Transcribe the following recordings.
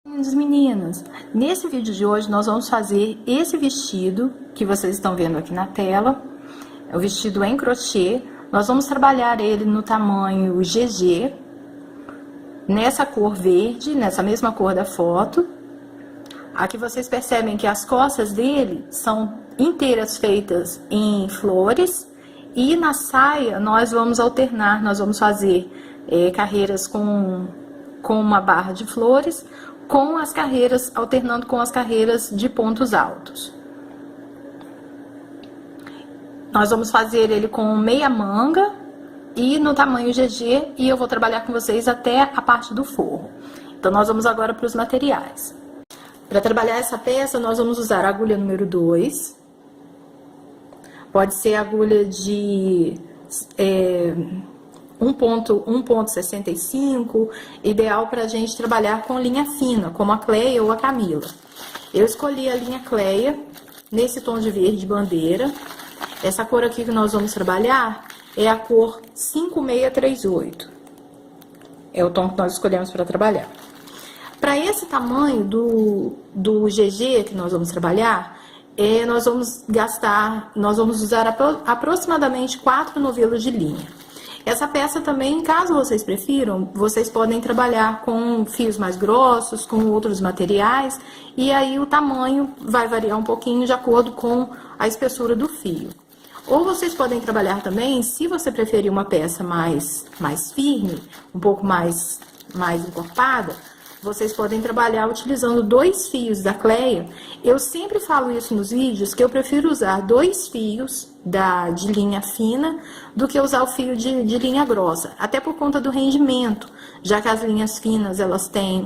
Meninas, nesse vídeo de hoje nós vamos fazer esse vestido que vocês estão vendo aqui na tela. É o vestido em crochê. Nós vamos trabalhar ele no tamanho GG, nessa cor verde, nessa mesma cor da foto. Aqui vocês percebem que as costas dele são inteiras feitas em flores. E na saia nós vamos alternar, nós vamos fazer carreiras com uma barra de flores, com as carreiras, alternando com as carreiras de pontos altos. Nós vamos fazer ele com meia manga e no tamanho GG, e eu vou trabalhar com vocês até a parte do forro. Então, nós vamos agora para os materiais. Para trabalhar essa peça, nós vamos usar a agulha número 2. Pode ser agulha de 1,65, ideal para a gente trabalhar com linha fina, como a Cleia ou a Camila. Eu escolhi a linha Cleia, nesse tom de verde bandeira. Essa cor aqui que nós vamos trabalhar é a cor 5638. É o tom que nós escolhemos para trabalhar. Para esse tamanho do GG que nós vamos trabalhar, nós vamos usar aproximadamente 4 novelos de linha. Essa peça também, caso vocês prefiram, vocês podem trabalhar com fios mais grossos, com outros materiais, e aí o tamanho vai variar um pouquinho de acordo com a espessura do fio. Ou vocês podem trabalhar também, se você preferir uma peça mais firme, um pouco mais encorpada, vocês podem trabalhar utilizando 2 fios da Cleia. Eu sempre falo isso nos vídeos, que eu prefiro usar 2 fios de linha fina do que usar o fio de linha grossa, até por conta do rendimento, já que as linhas finas,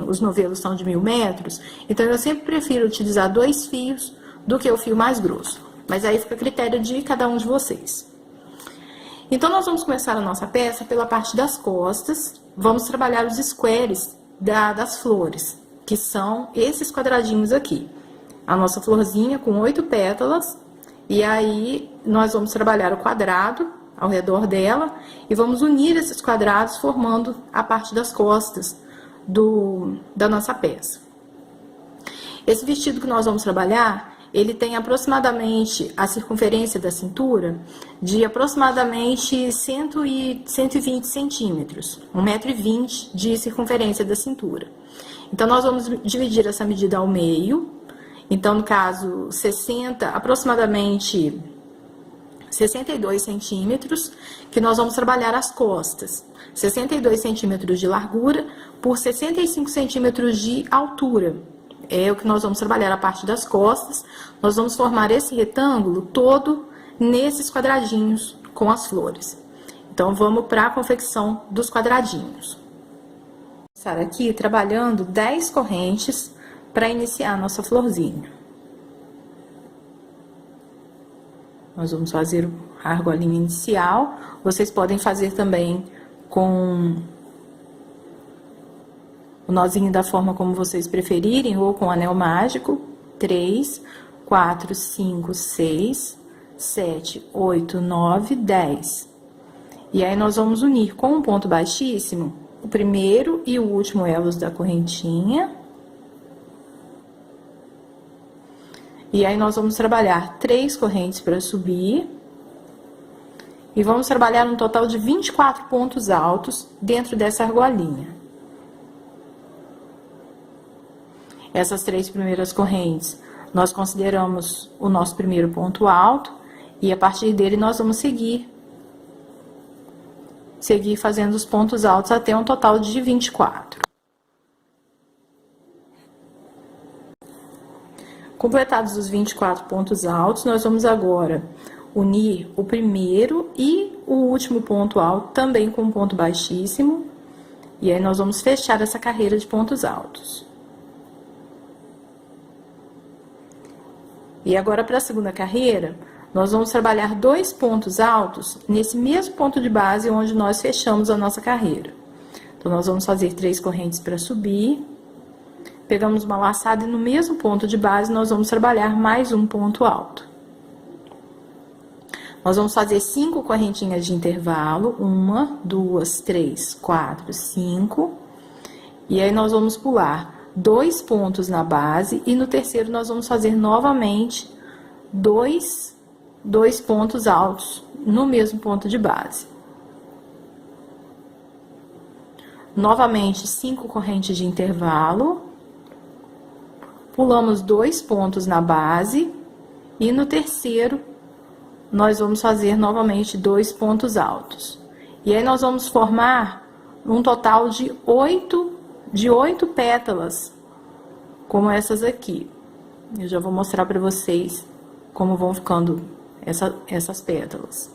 os novelos são de 1000 metros, então eu sempre prefiro utilizar 2 fios do que o fio mais grosso, mas aí fica a critério de cada um de vocês. Então, nós vamos começar a nossa peça pela parte das costas, vamos trabalhar os squares das flores, que são esses quadradinhos aqui. A nossa florzinha com 8 pétalas, e aí nós vamos trabalhar o quadrado ao redor dela e vamos unir esses quadrados formando a parte das costas da nossa peça. Esse vestido que nós vamos trabalhar, ele tem aproximadamente a circunferência da cintura de aproximadamente 120 centímetros, 1,20 m de circunferência da cintura. Então, nós vamos dividir essa medida ao meio. Então, no caso, aproximadamente 62 centímetros, que nós vamos trabalhar as costas. 62 centímetros de largura por 65 centímetros de altura. É o que nós vamos trabalhar a parte das costas. Nós vamos formar esse retângulo todo nesses quadradinhos com as flores. Então, vamos para a confecção dos quadradinhos. Vou começar aqui trabalhando 10 correntes para iniciar a nossa florzinha. Nós vamos fazer a argolinha inicial. Vocês podem fazer também com o nozinho da forma como vocês preferirem, ou com anel mágico. 3, 4, 5, 6, 7, 8, 9, 10. E aí, nós vamos unir com um ponto baixíssimo o primeiro e o último elos da correntinha. E aí, nós vamos trabalhar 3 correntes para subir. E vamos trabalhar um total de 24 pontos altos dentro dessa argolinha. Essas 3 primeiras correntes, nós consideramos o nosso primeiro ponto alto, e a partir dele nós vamos seguir fazendo os pontos altos até um total de 24. Completados os 24 pontos altos, nós vamos agora unir o primeiro e o último ponto alto, também com um ponto baixíssimo, e aí nós vamos fechar essa carreira de pontos altos. E agora, para a segunda carreira, nós vamos trabalhar 2 pontos altos nesse mesmo ponto de base onde nós fechamos a nossa carreira. Então, nós vamos fazer 3 correntes para subir, pegamos uma laçada e no mesmo ponto de base nós vamos trabalhar mais um ponto alto. Nós vamos fazer 5 correntinhas de intervalo, 1, 2, 3, 4, 5, e aí nós vamos pular 2 pontos na base e no terceiro nós vamos fazer novamente dois pontos altos no mesmo ponto de base. Novamente, 5 correntes de intervalo, pulamos 2 pontos na base e no terceiro nós vamos fazer novamente 2 pontos altos. E aí nós vamos formar um total de 8 pétalas, como essas aqui. Eu já vou mostrar para vocês como vão ficando essas pétalas.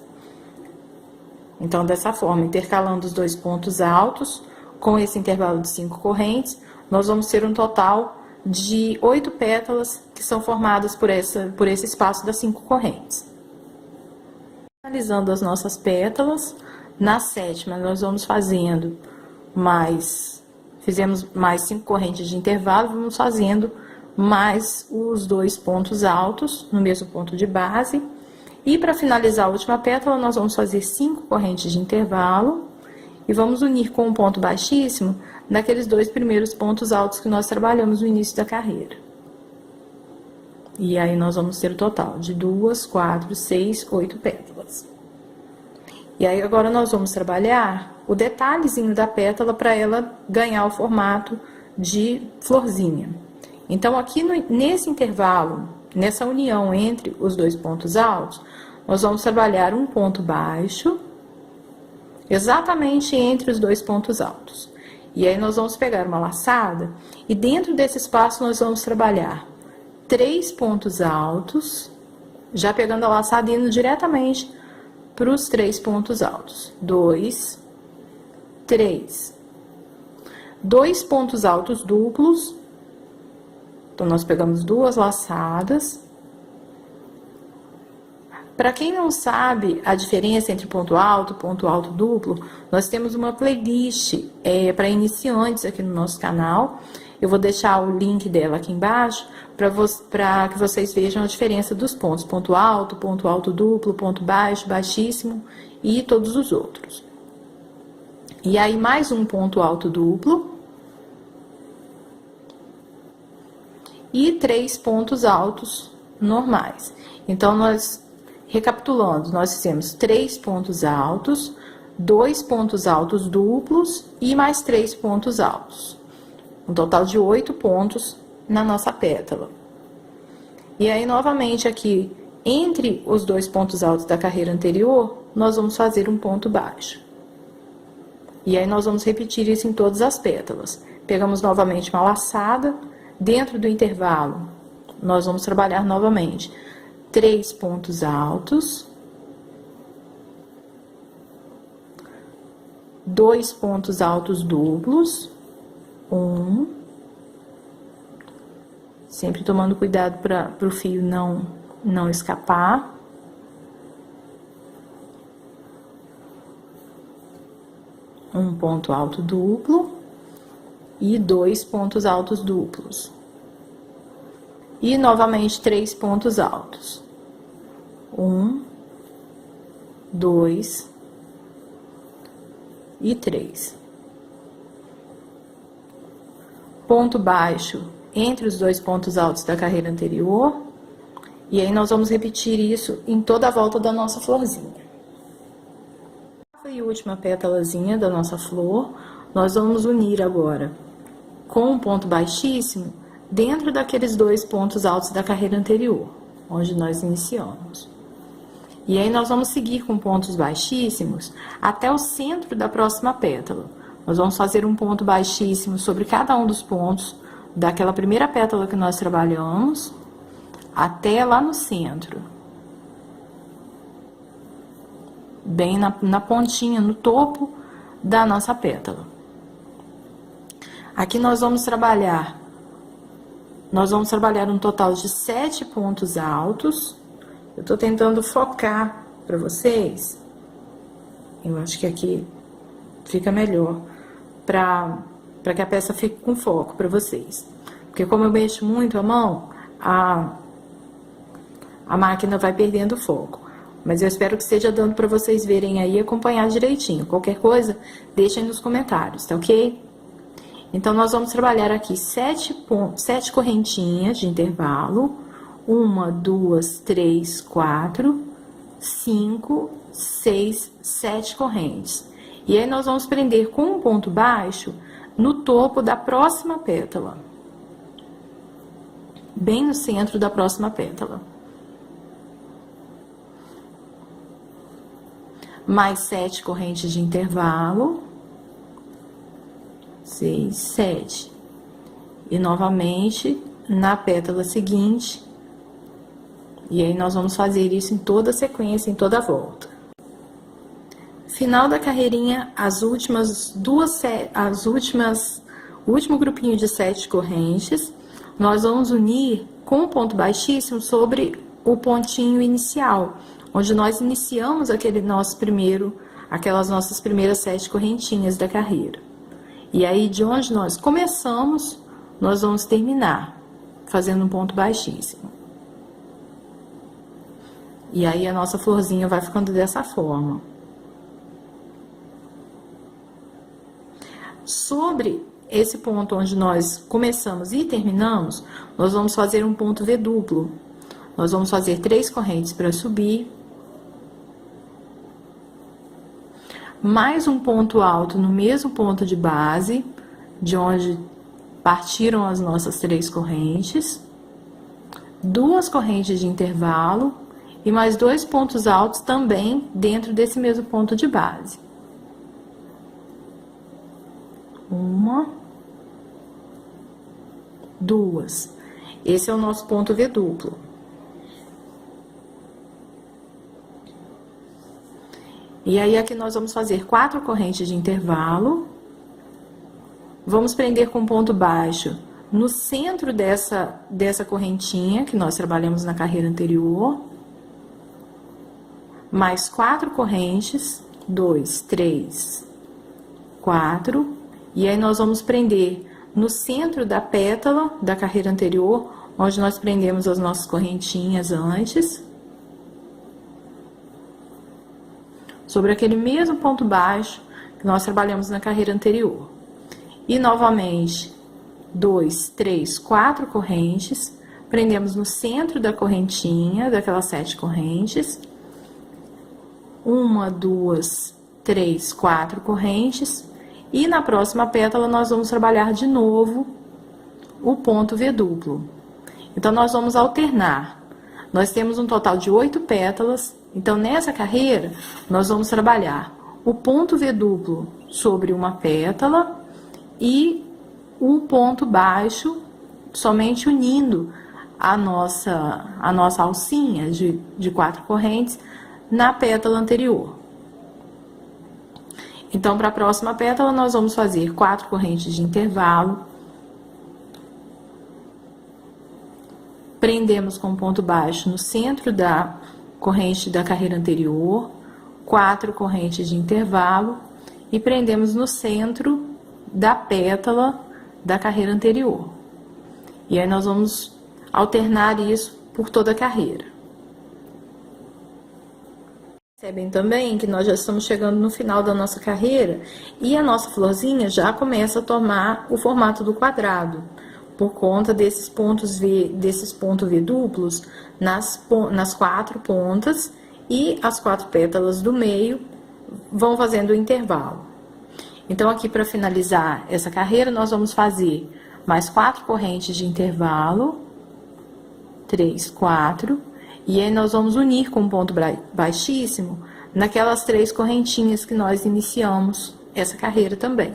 Então, dessa forma, intercalando os 2 pontos altos, com esse intervalo de 5 correntes, nós vamos ter um total de 8 pétalas que são formadas por esse espaço das 5 correntes. Finalizando as nossas pétalas, na sétima nós vamos fazendo fizemos mais 5 correntes de intervalo, vamos fazendo mais os 2 pontos altos no mesmo ponto de base. E para finalizar a última pétala, nós vamos fazer 5 correntes de intervalo e vamos unir com um ponto baixíssimo naqueles 2 primeiros pontos altos que nós trabalhamos no início da carreira. E aí nós vamos ter o total de 2, 4, 6, 8 pétalas. E aí agora nós vamos trabalhar o detalhezinho da pétala para ela ganhar o formato de florzinha. Então, aqui nesse intervalo, nessa união entre os 2 pontos altos, nós vamos trabalhar um ponto baixo, exatamente entre os 2 pontos altos. E aí, nós vamos pegar uma laçada e dentro desse espaço nós vamos trabalhar 3 pontos altos, já pegando a laçada e indo diretamente para os 3 pontos altos. 2, 3. 2 pontos altos duplos. Então, nós pegamos 2 laçadas. Para quem não sabe a diferença entre ponto alto duplo, nós temos uma playlist para iniciantes aqui no nosso canal. Eu vou deixar o link dela aqui embaixo para que vocês vejam a diferença dos pontos. Ponto alto duplo, ponto baixo, baixíssimo e todos os outros. E aí, mais um ponto alto duplo. E 3 pontos altos normais. Então, recapitulando, nós fizemos 3 pontos altos, 2 pontos altos duplos e mais 3 pontos altos. Um total de 8 pontos na nossa pétala. E aí, novamente, aqui, entre os 2 pontos altos da carreira anterior, nós vamos fazer um ponto baixo. E aí, nós vamos repetir isso em todas as pétalas. Pegamos novamente uma laçada, dentro do intervalo, nós vamos trabalhar novamente 3 pontos altos, 2 pontos altos duplos, 1, sempre tomando cuidado para o fio não escapar. Um ponto alto duplo e 2 pontos altos duplos. E novamente 3 pontos altos. 1, 2 e 3. Ponto baixo entre os 2 pontos altos da carreira anterior. E aí, nós vamos repetir isso em toda a volta da nossa florzinha. E a última pétalazinha da nossa flor, nós vamos unir agora com um ponto baixíssimo dentro daqueles 2 pontos altos da carreira anterior, onde nós iniciamos. E aí, nós vamos seguir com pontos baixíssimos até o centro da próxima pétala. Nós vamos fazer um ponto baixíssimo sobre cada um dos pontos daquela primeira pétala que nós trabalhamos, até lá no centro. Bem na pontinha, no topo da nossa pétala. Aqui nós vamos trabalhar um total de 7 pontos altos. Eu tô tentando focar para vocês. Eu acho que aqui fica melhor para que a peça fique com foco para vocês. Porque como eu mexo muito a mão, a máquina vai perdendo o foco. Mas eu espero que esteja dando para vocês verem aí e acompanhar direitinho. Qualquer coisa, deixem nos comentários, tá ok? Então, nós vamos trabalhar aqui 7 correntinhas de intervalo. 1, 2, 3, 4, 5, 6, 7 correntes. E aí, nós vamos prender com um ponto baixo no topo da próxima pétala. Bem no centro da próxima pétala. Mais 7 correntes de intervalo. 6, 7. E novamente na pétala seguinte. E aí nós vamos fazer isso em toda a sequência, em toda a volta. Final da carreirinha, o último grupinho de 7 correntes, nós vamos unir com um ponto baixíssimo sobre o pontinho inicial, onde nós iniciamos aquelas nossas primeiras 7 correntinhas da carreira. E aí, de onde nós começamos, nós vamos terminar, fazendo um ponto baixíssimo. E aí, a nossa florzinha vai ficando dessa forma. Sobre esse ponto onde nós começamos e terminamos, nós vamos fazer um ponto V duplo. Nós vamos fazer 3 correntes para subir. Mais um ponto alto no mesmo ponto de base, de onde partiram as nossas 3 correntes. 2 correntes de intervalo e mais 2 pontos altos também dentro desse mesmo ponto de base. 1, 2. Esse é o nosso ponto V duplo. E aí, aqui nós vamos fazer 4 correntes de intervalo. Vamos prender com ponto baixo no centro dessa correntinha que nós trabalhamos na carreira anterior. Mais 4 correntes, 2, 3, 4. E aí, nós vamos prender no centro da pétala da carreira anterior, onde nós prendemos as nossas correntinhas antes. Sobre aquele mesmo ponto baixo que nós trabalhamos na carreira anterior. E, novamente, 2, 3, 4 correntes, prendemos no centro da correntinha, daquelas 7 correntes. 1, 2, 3, 4 correntes. E na próxima pétala, nós vamos trabalhar de novo o ponto V duplo. Então, nós vamos alternar. Nós temos um total de 8 pétalas. Então, nessa carreira, nós vamos trabalhar o ponto V duplo sobre uma pétala e o ponto baixo, somente unindo a nossa alcinha de 4 correntes na pétala anterior. Então, para a próxima pétala, nós vamos fazer 4 correntes de intervalo. Prendemos com ponto baixo no centro da corrente da carreira anterior, 4 correntes de intervalo e prendemos no centro da pétala da carreira anterior. E aí, nós vamos alternar isso por toda a carreira. Percebem também que nós já estamos chegando no final da nossa carreira e a nossa florzinha já começa a tomar o formato do quadrado, por conta desses pontos V duplos nas 4 pontas e as 4 pétalas do meio vão fazendo o intervalo. Então, aqui para finalizar essa carreira, nós vamos fazer mais 4 correntes de intervalo, 3, 4, e aí nós vamos unir com um ponto baixíssimo naquelas 3 correntinhas que nós iniciamos essa carreira também.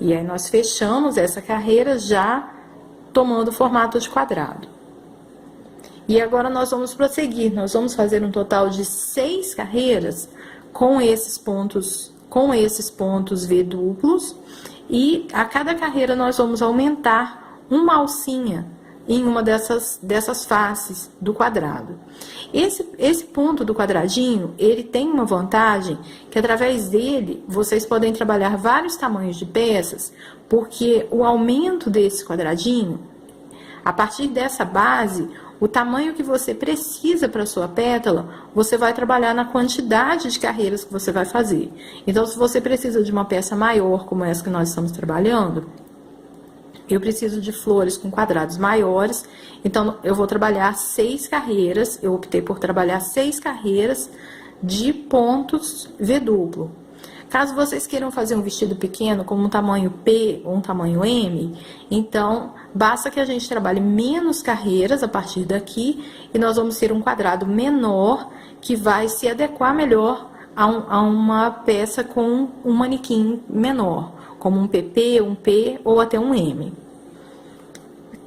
E aí, nós fechamos essa carreira já tomando o formato de quadrado. E agora, nós vamos prosseguir. Nós vamos fazer um total de 6 carreiras com esses pontos V duplos. E a cada carreira, nós vamos aumentar uma alcinha em uma dessas faces do quadrado. Esse ponto do quadradinho, ele tem uma vantagem que através dele vocês podem trabalhar vários tamanhos de peças, porque o aumento desse quadradinho, a partir dessa base, o tamanho que você precisa para sua pétala, você vai trabalhar na quantidade de carreiras que você vai fazer. Então, se você precisa de uma peça maior, como essa que nós estamos trabalhando, eu preciso de flores com quadrados maiores, então eu vou trabalhar 6 carreiras, eu optei por trabalhar 6 carreiras de pontos V duplo. Caso vocês queiram fazer um vestido pequeno, como um tamanho P ou um tamanho M, então basta que a gente trabalhe menos carreiras a partir daqui e nós vamos ter um quadrado menor que vai se adequar melhor a uma peça com um manequim menor, como um PP, um P ou até um M.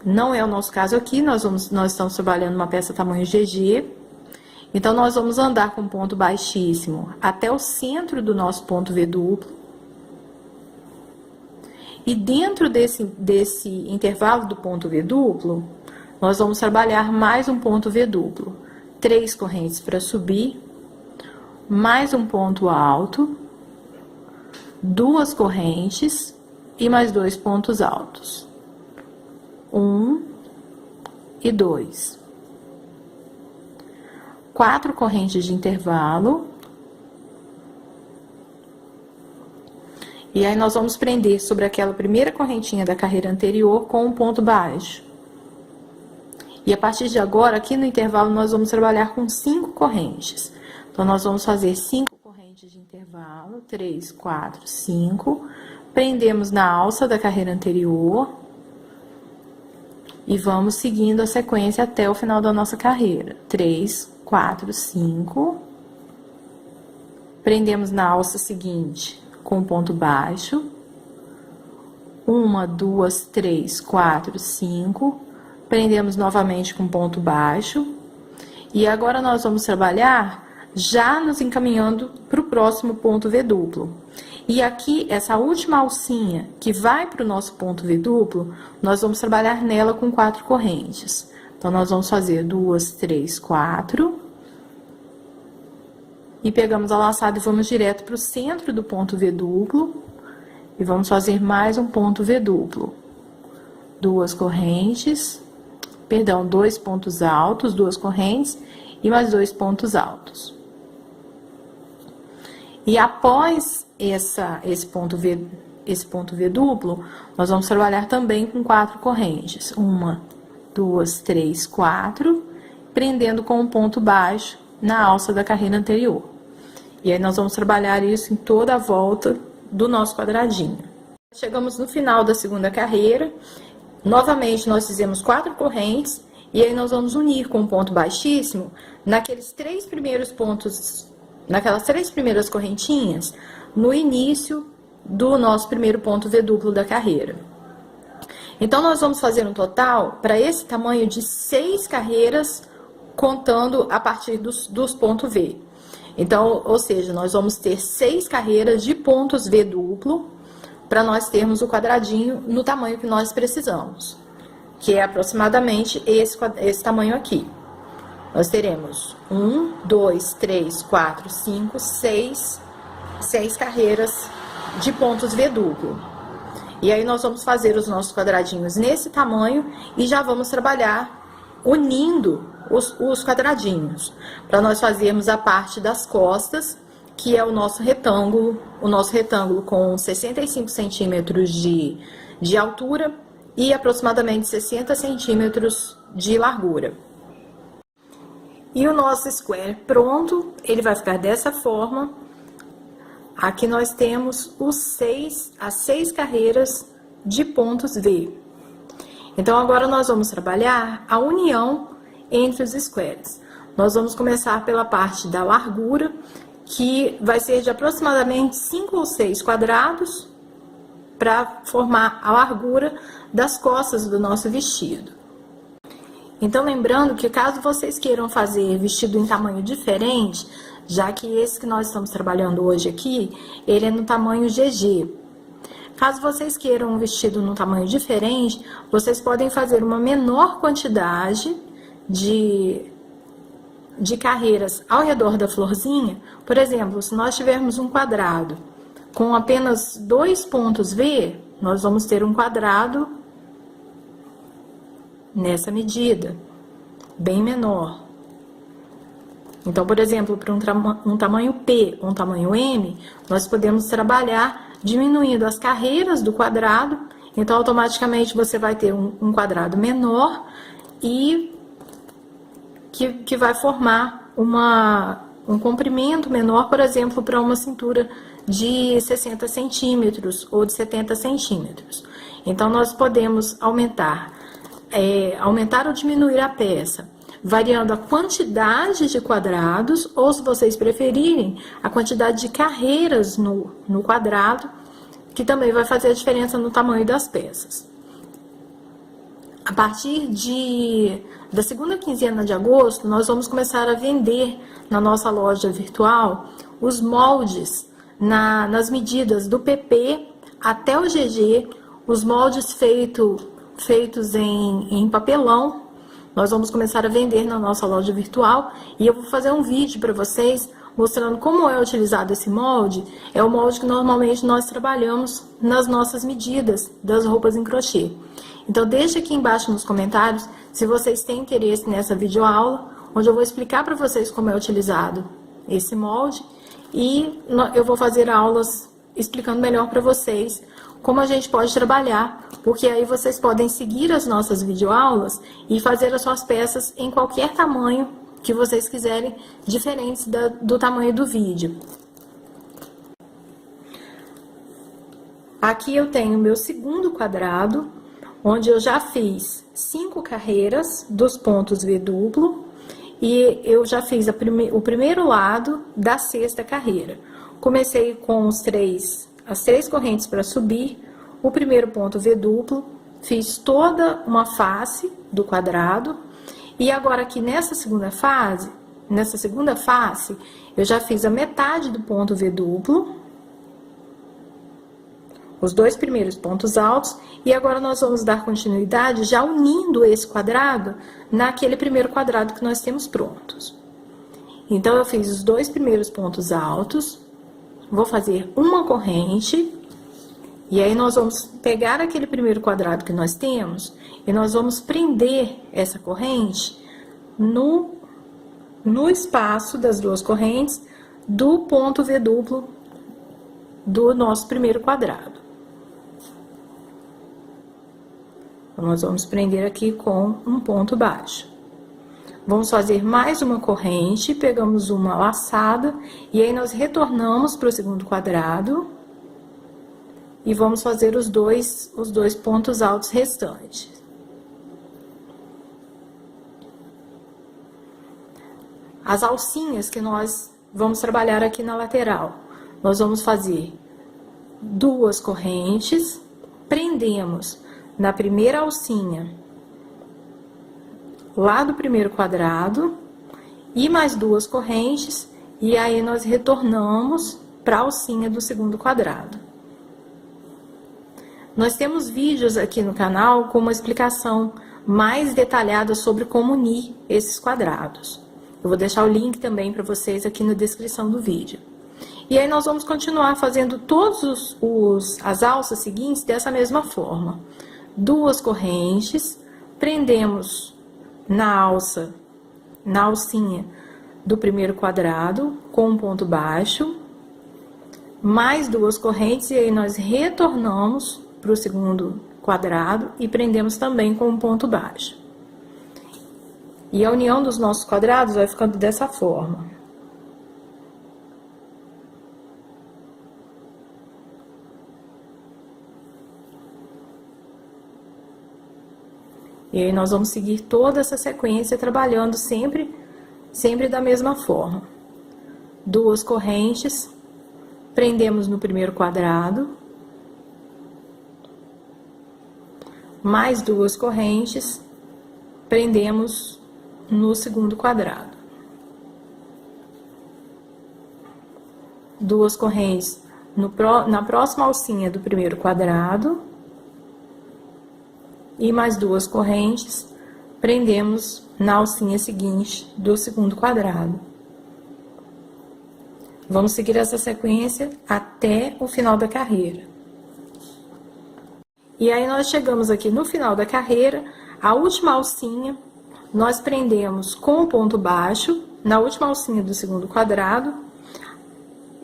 Não é o nosso caso aqui, nós estamos trabalhando uma peça tamanho GG. Então, nós vamos andar com ponto baixíssimo até o centro do nosso ponto V duplo. E dentro desse intervalo do ponto V duplo, nós vamos trabalhar mais um ponto V duplo. 3 correntes para subir, mais um ponto alto, 2 correntes e mais 2 pontos altos. 1 e 2. 4 correntes de intervalo. E aí, nós vamos prender sobre aquela primeira correntinha da carreira anterior com um ponto baixo. E a partir de agora, aqui no intervalo, nós vamos trabalhar com 5 correntes. Então, nós vamos fazer 5 correntes de intervalo, 3, 4, 5. Prendemos na alça da carreira anterior. E vamos seguindo a sequência até o final da nossa carreira. 3, 4, 5. Prendemos na alça seguinte com ponto baixo. 1, 2, 3, 4, 5. Prendemos novamente com ponto baixo. E agora nós vamos trabalhar já nos encaminhando para o próximo ponto V duplo. E aqui, essa última alcinha que vai para o nosso ponto V duplo, nós vamos trabalhar nela com 4 correntes. Então, nós vamos fazer 2, 3, 4. E pegamos a laçada e vamos direto para o centro do ponto V duplo. E vamos fazer mais um ponto V duplo. 2 correntes, perdão, 2 pontos altos, 2 correntes e mais 2 pontos altos. E após esse ponto V duplo, nós vamos trabalhar também com 4 correntes. 1, 2, 3, 4, prendendo com um ponto baixo na alça da carreira anterior. E aí, nós vamos trabalhar isso em toda a volta do nosso quadradinho. Chegamos no final da segunda carreira. Novamente, nós fizemos 4 correntes. E aí, nós vamos unir com um ponto baixíssimo naqueles 3 primeiros pontos, naquelas 3 primeiras correntinhas, no início do nosso primeiro ponto V duplo da carreira. Então, nós vamos fazer um total, para esse tamanho, de 6 carreiras, contando a partir dos pontos V. Então, ou seja, nós vamos ter 6 carreiras de pontos V duplo, para nós termos o quadradinho no tamanho que nós precisamos, que é aproximadamente esse tamanho aqui. Nós teremos 1, 2, 3, 4, 5, 6 carreiras de pontos V duplo. E aí, nós vamos fazer os nossos quadradinhos nesse tamanho e já vamos trabalhar unindo os quadradinhos, para nós fazermos a parte das costas, que é o nosso retângulo com 65 centímetros de altura e aproximadamente 60 centímetros de largura. E o nosso square pronto, ele vai ficar dessa forma. Aqui nós temos as 6 carreiras de pontos V. Então, agora nós vamos trabalhar a união entre os squares. Nós vamos começar pela parte da largura, que vai ser de aproximadamente 5 ou 6 quadrados, para formar a largura das costas do nosso vestido. Então, lembrando que caso vocês queiram fazer vestido em tamanho diferente, já que esse que nós estamos trabalhando hoje aqui, ele é no tamanho GG. Caso vocês queiram um vestido no tamanho diferente, vocês podem fazer uma menor quantidade de carreiras ao redor da florzinha. Por exemplo, se nós tivermos um quadrado com apenas 2 pontos V, nós vamos ter um quadrado nessa medida. bem menor. Então, por exemplo, para um tamanho P ou um tamanho M, nós podemos trabalhar diminuindo as carreiras do quadrado. Então, automaticamente, você vai ter um quadrado menor e que vai formar um comprimento menor, por exemplo, para uma cintura de 60 centímetros ou de 70 centímetros. Então, nós podemos aumentar ou diminuir a peça, variando a quantidade de quadrados, ou, se vocês preferirem, a quantidade de carreiras no quadrado, que também vai fazer a diferença no tamanho das peças. A partir da segunda quinzena de agosto, nós vamos começar a vender na nossa loja virtual os moldes nas medidas do PP até o GG, os moldes feitos em papelão. Nós vamos começar a vender na nossa loja virtual e eu vou fazer um vídeo para vocês mostrando como é utilizado esse molde. É o molde que normalmente nós trabalhamos nas nossas medidas das roupas em crochê. Então, deixe aqui embaixo nos comentários se vocês têm interesse nessa videoaula, onde eu vou explicar para vocês como é utilizado esse molde e eu vou fazer aulas explicando melhor para vocês como a gente pode trabalhar, porque aí vocês podem seguir as nossas videoaulas e fazer as suas peças em qualquer tamanho que vocês quiserem, diferentes do tamanho do vídeo. Aqui eu tenho o meu segundo quadrado, onde eu já fiz 5 carreiras dos pontos V duplo e eu já fiz o primeiro lado da sexta carreira. Comecei com as 3 correntes para subir, o primeiro ponto V duplo, fiz toda uma face do quadrado e agora aqui nessa segunda face, eu já fiz a metade do ponto V duplo, os 2 primeiros pontos altos, e agora nós vamos dar continuidade já unindo esse quadrado naquele primeiro quadrado que nós temos prontos. Então, eu fiz os 2 primeiros pontos altos, vou fazer uma corrente, e aí nós vamos pegar aquele primeiro quadrado que nós temos, e nós vamos prender essa corrente no espaço das 2 correntes do ponto V duplo do nosso primeiro quadrado. Nós vamos prender aqui com um ponto baixo. Vamos fazer mais uma corrente, pegamos uma laçada, e aí nós retornamos para o segundo quadrado, e vamos fazer os dois pontos altos restantes. As alcinhas que nós vamos trabalhar aqui na lateral, nós vamos fazer 2 correntes, prendemos na primeira alcinha, lá do primeiro quadrado, e mais 2 correntes, e aí nós retornamos para a alcinha do segundo quadrado. Nós temos vídeos aqui no canal com uma explicação mais detalhada sobre como unir esses quadrados. Eu vou deixar o link também para vocês aqui na descrição do vídeo. E aí nós vamos continuar fazendo todas as alças seguintes dessa mesma forma. 2 correntes, prendemos na alcinha do primeiro quadrado com um ponto baixo, mais 2 correntes, e aí nós retornamos para o segundo quadrado e prendemos também com um ponto baixo. E a união dos nossos quadrados vai ficando dessa forma. E aí nós vamos seguir toda essa sequência trabalhando sempre da mesma forma. 2 correntes, prendemos no primeiro quadrado, mais 2 correntes, prendemos no segundo quadrado. 2 correntes na próxima alcinha do primeiro quadrado, e mais 2 correntes, prendemos na alcinha seguinte do segundo quadrado. Vamos seguir essa sequência até o final da carreira. E aí, nós chegamos aqui no final da carreira, a última alcinha, nós prendemos com o ponto baixo na última alcinha do segundo quadrado.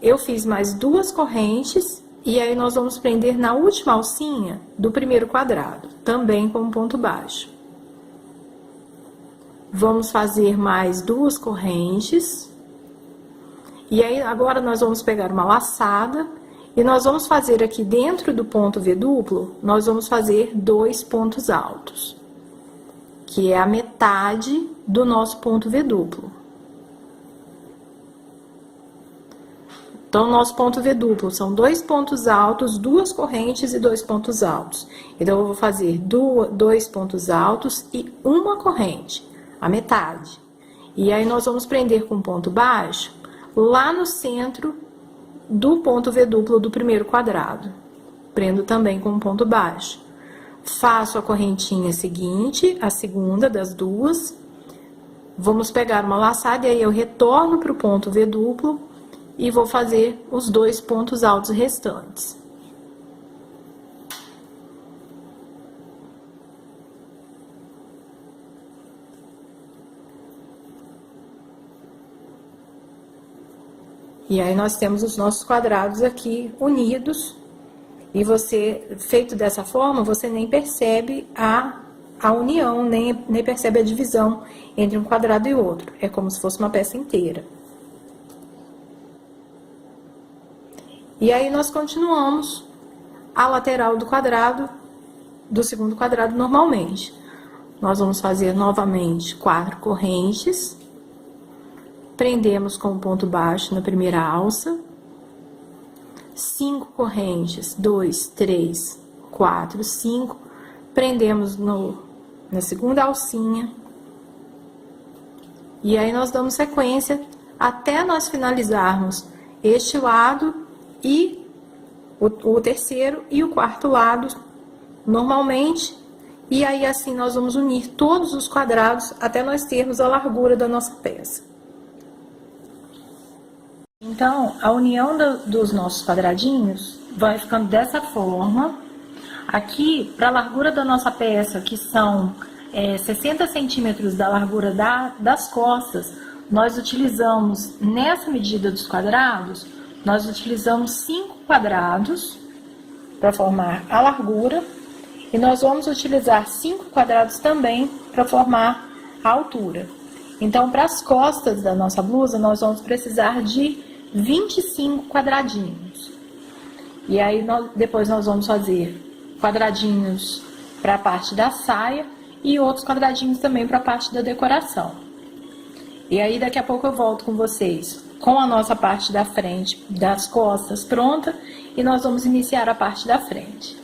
Eu fiz mais 2 correntes e aí nós vamos prender na última alcinha do primeiro quadrado, também com o ponto baixo. Vamos fazer mais 2 correntes. E aí, agora nós vamos pegar uma laçada e nós vamos fazer aqui dentro do ponto V duplo, nós vamos fazer 2 pontos altos, que é a metade do nosso ponto V duplo. Então, nosso ponto V duplo são 2 pontos altos, 2 correntes e 2 pontos altos. Então, eu vou fazer 2 pontos altos e 1 corrente, a metade. E aí, nós vamos prender com ponto baixo lá no centro do ponto V duplo do primeiro quadrado. Prendo também com ponto baixo. Faço a correntinha seguinte, a segunda das duas. Vamos pegar uma laçada e aí eu retorno para o ponto V duplo e vou fazer os 2 pontos altos restantes. E aí, nós temos os nossos quadrados aqui unidos. E você, feito dessa forma, você nem percebe a união, nem percebe a divisão entre um quadrado e outro. É como se fosse uma peça inteira. E aí, nós continuamos a lateral do quadrado, do segundo quadrado normalmente. Nós vamos fazer novamente 4 correntes. Prendemos com o ponto baixo na primeira alça, 5 correntes, 2, 3, 4, 5, prendemos na segunda alcinha, e aí nós damos sequência até nós finalizarmos este lado e o terceiro e o quarto lado normalmente, e aí assim nós vamos unir todos os quadrados até nós termos a largura da nossa peça. Então, a união dos nossos quadradinhos vai ficando dessa forma. Aqui, para a largura da nossa peça, que são 60 centímetros da largura das costas, nós utilizamos, nessa medida dos quadrados, nós utilizamos 5 quadrados para formar a largura. E nós vamos utilizar 5 quadrados também para formar a altura. Então, para as costas da nossa blusa, nós vamos precisar de 25 quadradinhos. E aí, depois nós vamos fazer quadradinhos para a parte da saia e outros quadradinhos também para a parte da decoração. E aí, daqui a pouco eu volto com vocês com a nossa parte da frente, das costas pronta, e nós vamos iniciar a parte da frente.